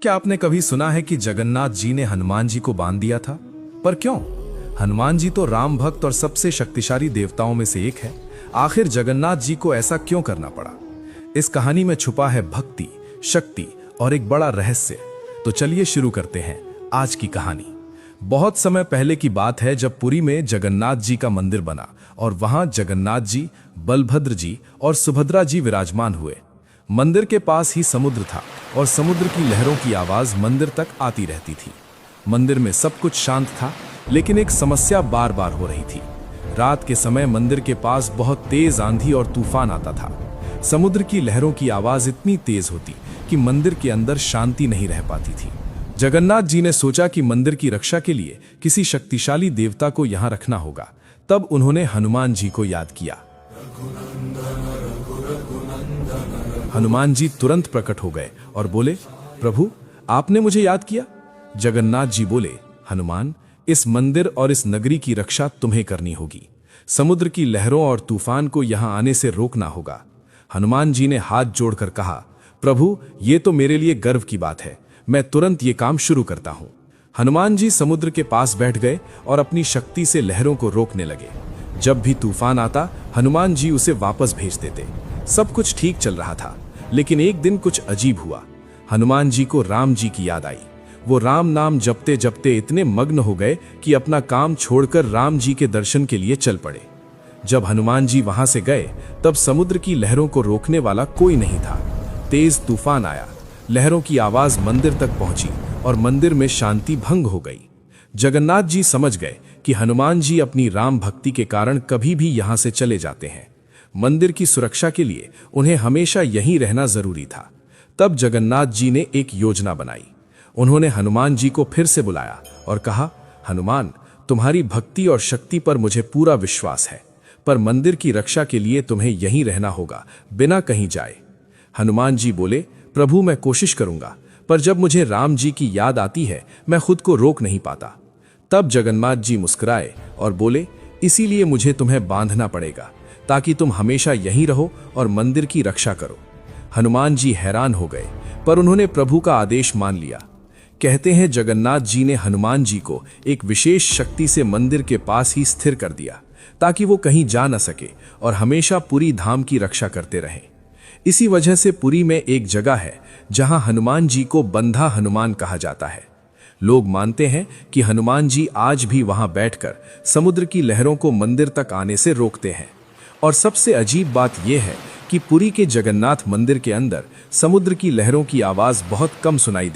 क्या आपने कभी सुना है कि जगन्नाथ जी ने हनुमान जी को बांध दिया था? पर क्यों? हनुमान जी तो राम भक्त और सबसे शक्तिशाली देवताओं में से एक है। आखिर जगन्नाथ जी को ऐसा क्यों करना पड़ा? इस कहानी में छुपा है भक्ति, शक्ति और एक बड़ा रहस्य। तो चलिए शुरू करते हैं आज की कहानी। बहुत समय पहले की बात है जब पुरी में जगन्नाथ जी का मंदिर बना और वहां जगन्नाथ जी, बलभद्र जी और सुभद्रा जी विराजमान हुए। मंदिर के पास ही समुद्र था और समुद्र की लहरों की आवाज मंदिर तक आती रहती थी। मंदिर में सब कुछ शांत था, लेकिन एक समस्या बार बार हो रही थी। रात के समय मंदिर के पास बहुत तेज आंधी और तूफान आता था। समुद्र की लहरों की आवाज इतनी तेज होती कि मंदिर के अंदर शांति नहीं रह पाती थी। जगन्नाथ जी ने सोचा कि मंदिर की रक्षा के लिए किसी शक्तिशाली देवता को यहाँ रखना होगा। तब उन्होंने हनुमान जी को याद किया। हनुमान जी तुरंत प्रकट हो गए और बोले, प्रभु, आपने मुझे याद किया? जगन्नाथ जी बोले, हनुमान, इस मंदिर और इस नगरी की रक्षा तुम्हें करनी होगी। समुद्र की लहरों और तूफान को यहां आने से रोकना होगा। हनुमान जी ने हाथ जोड़कर कहा, प्रभु, ये तो मेरे लिए गर्व की बात है। मैं तुरंत ये काम शुरू करता हूं। हनुमान जी समुद्र के पास बैठ गए और अपनी शक्ति से लहरों को रोकने लगे। जब भी तूफान आता, हनुमान जी उसे वापस भेज देते। सब कुछ ठीक चल रहा था, लेकिन एक दिन कुछ अजीब हुआ। हनुमान जी को राम जी की याद आई। वो राम नाम जपते जपते इतने मग्न हो गए कि अपना काम छोड़कर राम जी के दर्शन के लिए चल पड़े। जब हनुमान जी वहां से गए, तब समुद्र की लहरों को रोकने वाला कोई नहीं था। तेज तूफान आया, लहरों की आवाज मंदिर तक पहुंची और मंदिर में शांति भंग हो गई। जगन्नाथ जी समझ गए कि हनुमान जी अपनी राम भक्ति के कारण कभी भी यहां से चले जाते हैं। मंदिर की सुरक्षा के लिए उन्हें हमेशा यहीं रहना जरूरी था। तब जगन्नाथ जी ने एक योजना बनाई। उन्होंने हनुमान जी को फिर से बुलाया और कहा, हनुमान, तुम्हारी भक्ति और शक्ति पर मुझे पूरा विश्वास है, पर मंदिर की रक्षा के लिए तुम्हें यहीं रहना होगा, बिना कहीं जाए। हनुमान जी बोले, प्रभु, मैं कोशिश करूंगा, पर जब मुझे राम जी की याद आती है, मैं खुद को रोक नहीं पाता। तब जगन्नाथ जी मुस्कुराए और बोले, इसीलिए मुझे तुम्हें बांधना पड़ेगा, ताकि तुम हमेशा यहीं रहो और मंदिर की रक्षा करो। हनुमान जी हैरान हो गए, पर उन्होंने प्रभु का आदेश मान लिया। कहते हैं जगन्नाथ जी ने हनुमान जी को एक विशेष शक्ति से मंदिर के पास ही स्थिर कर दिया, ताकि वो कहीं जा न सके और हमेशा पुरी धाम की रक्षा करते रहें। इसी वजह से पुरी में एक जगह है जहां हनुमान जी को बंधा हनुमान कहा जाता है। लोग मानते हैं कि हनुमान जी आज भी वहां बैठकर समुद्र की लहरों को मंदिर तक आने से रोकते हैं। और सबसे अजीब बात यह है कि पुरी के जगन्नाथ मंदिर के अंदर समुद्र की लहरों की आवाज बहुत कम सुनाई